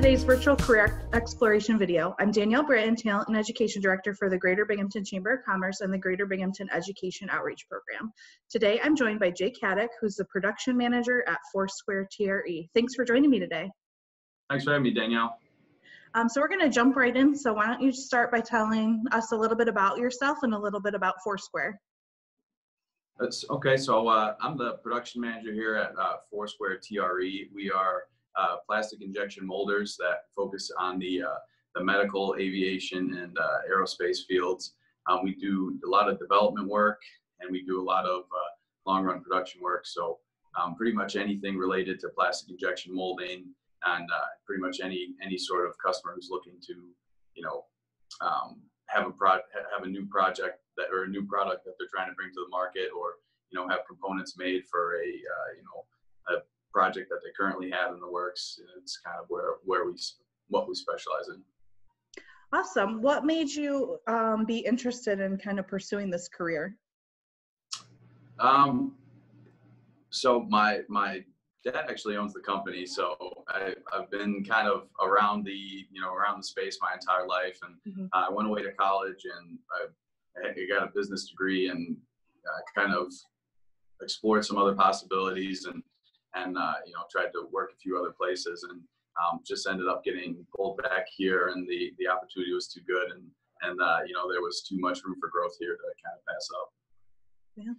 today's virtual career exploration video. I'm Danielle Britton, Talent and Education Director for the Greater Binghamton Chamber of Commerce and the Greater Binghamton Education Outreach Program. Today, I'm joined by Jake Haddock, who's the Production Manager at SquareTRE. Thanks for joining me today. Thanks for having me, Danielle. So we're going to jump right in. So why don't you start by telling us a little bit about yourself and a little bit about Foursquare. That's okay. So I'm the production manager here at SquareTRE. We are plastic injection molders that focus on the medical, aviation, and aerospace fields. We do a lot of development work, and we do a lot of long-run production work. So pretty much anything related to plastic injection molding, and pretty much any sort of customer who's looking to, have a new project or a new product that they're trying to bring to the market, or have components made for a project that they currently have in the works. It's kind of what we specialize in. Awesome. What made you be interested in kind of pursuing this career? So my dad actually owns the company, so I've been kind of around the space my entire life, and I went away to college and I got a business degree and kind of explored some other possibilities and tried to work a few other places, and just ended up getting pulled back here, and the opportunity was too good, and there was too much room for growth here to kind of pass up. Yeah.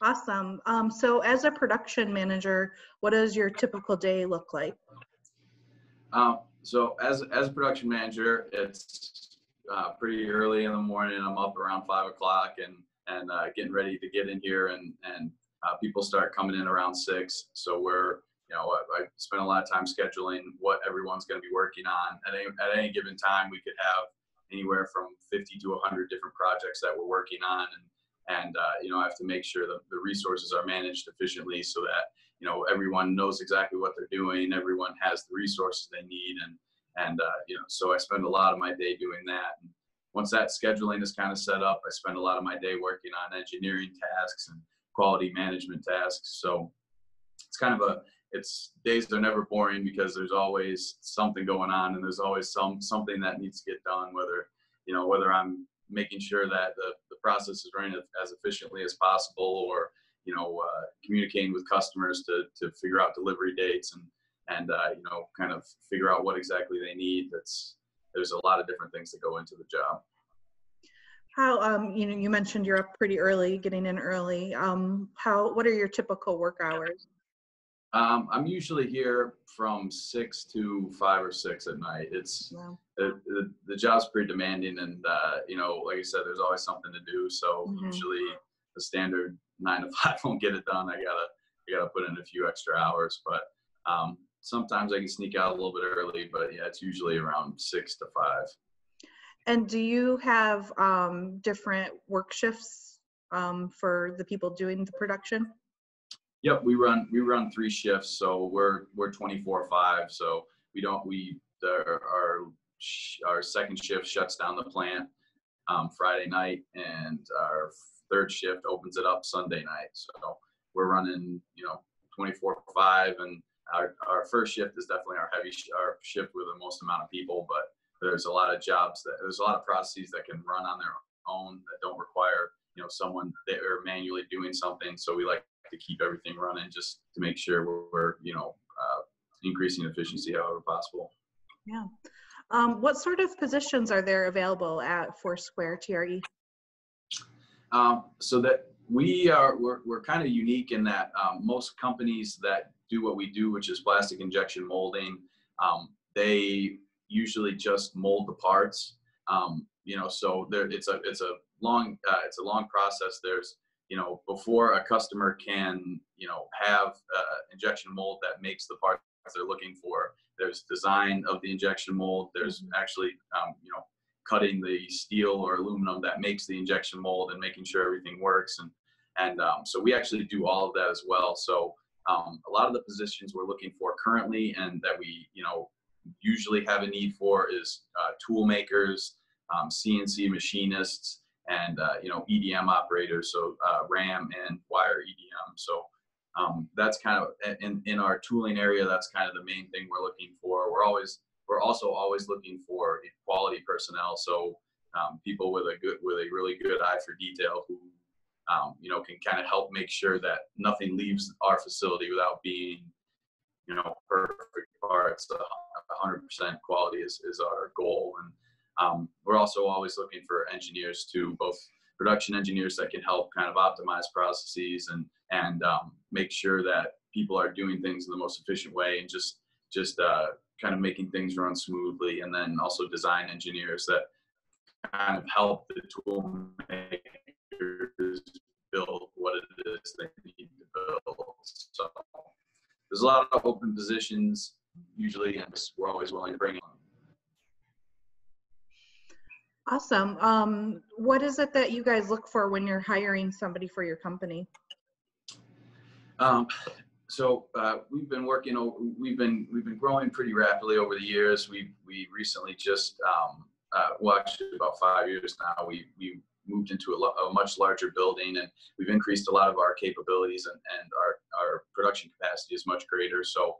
Awesome. So as a production manager, what does your typical day look like? So as a production manager, it's pretty early in the morning. I'm up around 5 o'clock and getting ready to get in here, and people start coming in around 6. So I spend a lot of time scheduling what everyone's going to be working on. At any given time, we could have anywhere from 50 to 100 different projects that we're working on, and I have to make sure that the resources are managed efficiently so that everyone knows exactly what they're doing, everyone has the resources they need, and so I spend a lot of my day doing that. And once that scheduling is kind of set up, I spend a lot of my day working on engineering tasks and quality management tasks. So it's kind of days are never boring because there's always something going on, and there's always something that needs to get done, whether I'm making sure that the process is running as efficiently as possible, or communicating with customers to figure out delivery dates and kind of figure out what exactly they need. There's a lot of different things that go into the job. How you mentioned you're up pretty early, getting in early. What are your typical work hours? I'm usually here from 6 to 5 or 6 at night. Wow. The job's pretty demanding, and like I said, there's always something to do. So usually the standard 9 to 5 won't get it done. I gotta put in a few extra hours, but sometimes I can sneak out a little bit early. But yeah, it's usually around 6 to 5. And do you have different work shifts for the people doing the production? Yep, we run 3 shifts, so we're 24/5. So our second shift shuts down the plant Friday night, and our third shift opens it up Sunday night. So we're running 24/5, and our first shift is definitely our shift with the most amount of people. But there's a lot of there's a lot of processes that can run on their own that don't require someone that are manually doing something. So we like to keep everything running just to make sure we're increasing efficiency however possible. Yeah. What sort of positions are there available at SquareTRE? So that we're kind of unique in that most companies that do what we do, which is plastic injection molding, they usually just mold the parts. So it's a long process. There's before a customer can have injection mold that makes the parts they're looking for, there's design of the injection mold. There's actually cutting the steel or aluminum that makes the injection mold and making sure everything works, and so we actually do all of that as well. So a lot of the positions we're looking for currently, and that we usually have a need for, is tool makers, CNC machinists, and EDM operators, so RAM and wire EDM. So that's kind of in our tooling area. That's kind of the main thing we're looking for. We're always we're also always looking for quality personnel. So people with a really good eye for detail who you know, can kind of help make sure that nothing leaves our facility without being, you know, perfect parts. 100% quality is our goal. And we're also always looking for engineers too, both production engineers that can help kind of optimize processes and make sure that people are doing things in the most efficient way, and just kind of making things run smoothly. And then also design engineers that kind of help the tool makers build what it is they need to build. So there's a lot of open positions usually, and we're always willing to bring on. Awesome. What is it that you guys look for when you're hiring somebody for your company? So we've been growing pretty rapidly over the years. We recently just well, actually about 5 years now, we moved into a much larger building, and we've increased a lot of our capabilities, and our production capacity is much greater. So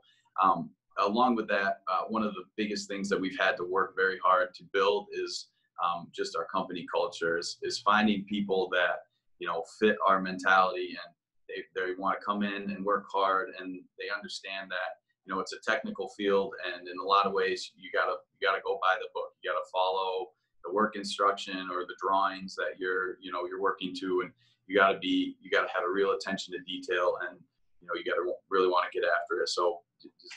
along with that, one of the biggest things that we've had to work very hard to build is just our company culture, is finding people that, you know, fit our mentality, and they want to come in and work hard, and they understand that, you know, it's a technical field, and in a lot of ways you gotta go by the book. You gotta follow the work instruction or the drawings that you're working to, and you gotta have a real attention to detail, and, you know, you gotta really want to get after it. So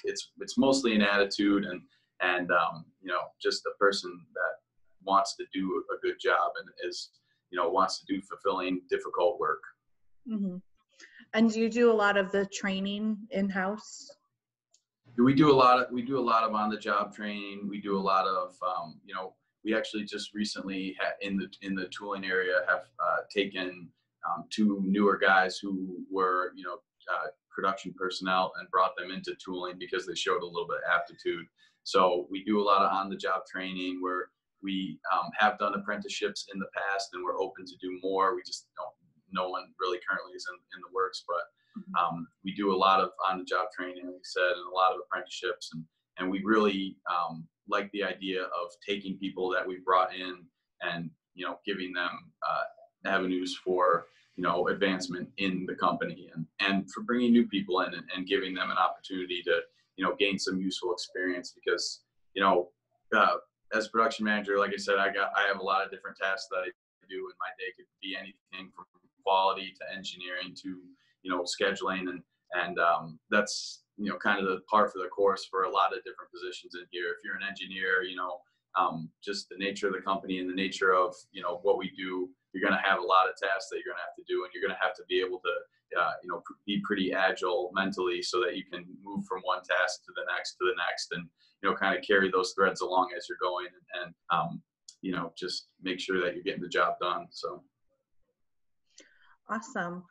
it's mostly an attitude, and you know, just a person that wants to do a good job and is, you know, wants to do fulfilling, difficult work. Mm-hmm. And do you do a lot of the training in-house? We do a lot of on-the-job training. We do a lot of, you know, we actually just recently in the tooling area have taken 2 newer guys who were, you know, production personnel, and brought them into tooling because they showed a little bit of aptitude. So we do a lot of on-the-job training, where we have done apprenticeships in the past, and we're open to do more. We just don't. No one really currently is in the works, but we do a lot of on-the-job training, like I said, and a lot of apprenticeships, and we really like the idea of taking people that we brought in and, you know, giving them avenues for, you know, advancement in the company, and for bringing new people in and giving them an opportunity to, you know, gain some useful experience. Because, you know, as production manager, like I said, I have a lot of different tasks that I do, and my day could be anything from quality to engineering to, you know, scheduling, and that's, you know, kind of the par for the course for a lot of different positions in here. If you're an engineer, you know, just the nature of the company and the nature of, you know, what we do, you're going to have a lot of tasks that you're going to have to do, and you're going to have to be able to, you know, be pretty agile mentally, so that you can move from one task to the next, and, you know, kind of carry those threads along as you're going, and you know, just make sure that you're getting the job done. So. Awesome.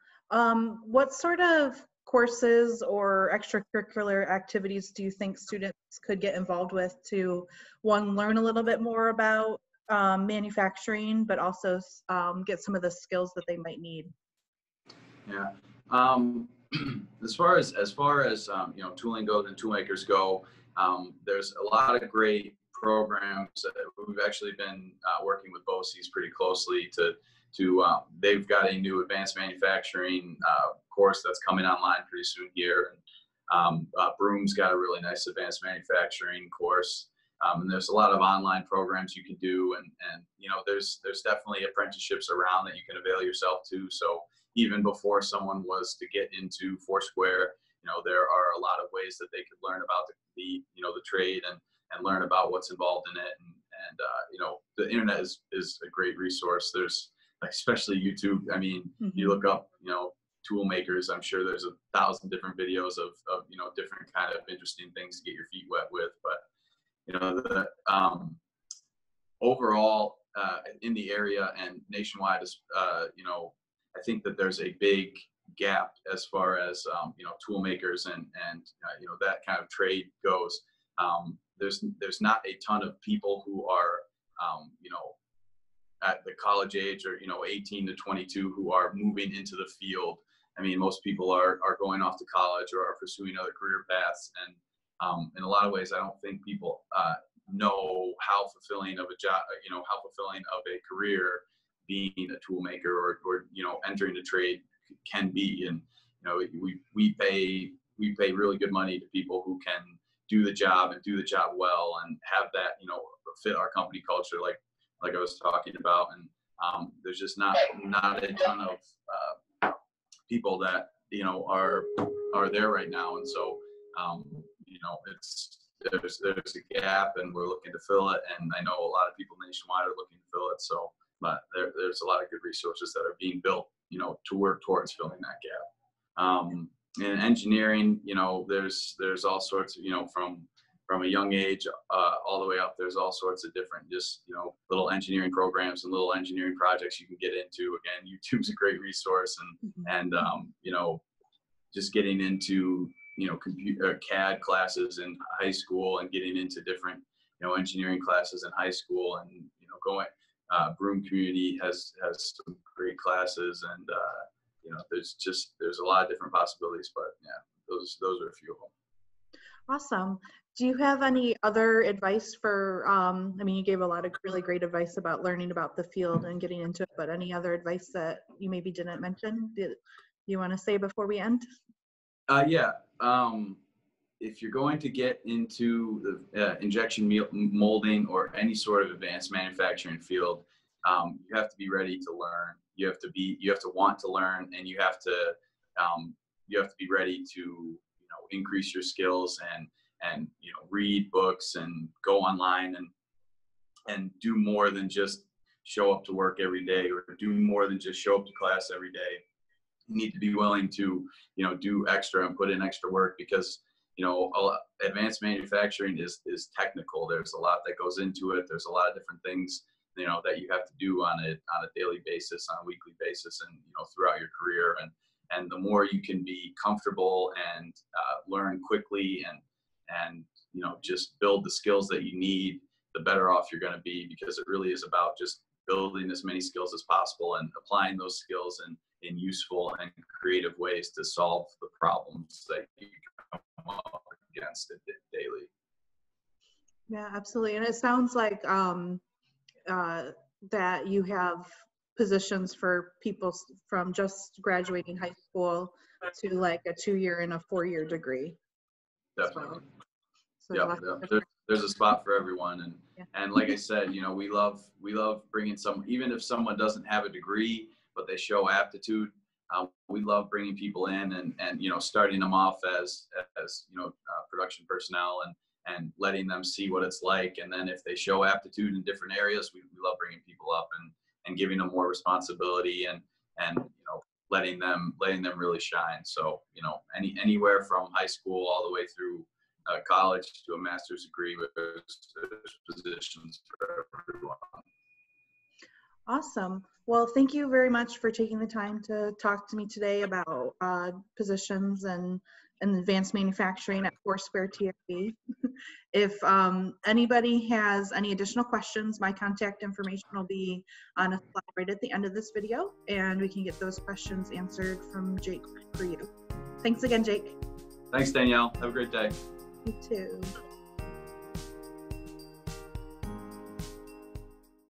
What sort of courses or extracurricular activities do you think students could get involved with to, one, learn a little bit more about manufacturing, but also get some of the skills that they might need? Yeah. As far as you know, tooling goes and tool makers go, there's a lot of great programs. We've actually been working with BOCES pretty closely to they've got a new advanced manufacturing course that's coming online pretty soon here. And Broom's got a really nice advanced manufacturing course. And there's a lot of online programs you can do, and you know, there's definitely apprenticeships around that you can avail yourself to. So even before someone was to get into Foursquare, you know, there are a lot of ways that they could learn about the you know, the trade, and learn about what's involved in it. And you know, the internet is a great resource. There's, especially YouTube. I mean, you look up, you know, tool makers, I'm sure there's 1,000 different videos of you know, different kind of interesting things to get your feet wet with. But, you know, the overall in the area and nationwide is, you know, I think that there's a big gap as far as you know, tool makers and you know, that kind of trade goes. There's not a ton of people who are you know, at the college age, or, you know, 18 to 22, who are moving into the field. I mean, most people are going off to college or are pursuing other career paths. And in a lot of ways, I don't think people know how fulfilling of a job, how fulfilling of a career being a tool maker or entering the trade can be. And we pay really good money to people who can do the job and do the job well and have that fit our company culture, like I was talking about. And there's just not a ton of people that are there right now. And so there's a gap, and we're looking to fill it. And I know a lot of people nationwide are looking to fill it. So, but there's a lot of good resources that are being built, to work towards filling that gap. In engineering, there's all sorts of, from a young age all the way up, there's all sorts of different little engineering programs and little engineering projects you can get into. Again, YouTube's a great resource, and just getting into computer CAD classes in high school, and getting into different engineering classes in high school, and going Broome Community has some great classes, and there's a lot of different possibilities, but yeah, those are a few of them. Awesome. Do you have any other advice for, you gave a lot of really great advice about learning about the field and getting into it, but any other advice that you maybe didn't mention that you want to say before we end? If you're going to get into the injection molding or any sort of advanced manufacturing field, you have to be ready to learn. You have to want to learn, and you have to be ready to increase your skills and read books and go online and do more than just show up to work every day, or do more than just show up to class every day. You need to be willing to do extra and put in extra work, because advanced manufacturing is technical. There's a lot that goes into it. There's a lot of different things that you have to do on a daily basis, on a weekly basis, and throughout your career. And the more you can be comfortable and learn quickly and just build the skills that you need, the better off you're going to be, because it really is about just building as many skills as possible and applying those skills in useful and creative ways to solve the problems that you come up against daily. Yeah, absolutely. And it sounds like that you have positions for people from just graduating high school to like a 2-year and a 4-year degree. Definitely. So yeah. There's a spot for everyone. And like I said, we love bringing even if someone doesn't have a degree, but they show aptitude, we love bringing people in and starting them off as production personnel and letting them see what it's like. And then if they show aptitude in different areas, we love bringing people up and giving them more responsibility and letting them really shine. So anywhere from high school all the way through college to a master's degree, there's positions for everyone. Awesome. Well, thank you very much for taking the time to talk to me today about positions and advanced manufacturing at SquareTRE. If anybody has any additional questions, my contact information will be on a slide right at the end of this video, and we can get those questions answered from Jake for you. Thanks again, Jake. Thanks, Danielle. Have a great day. You too.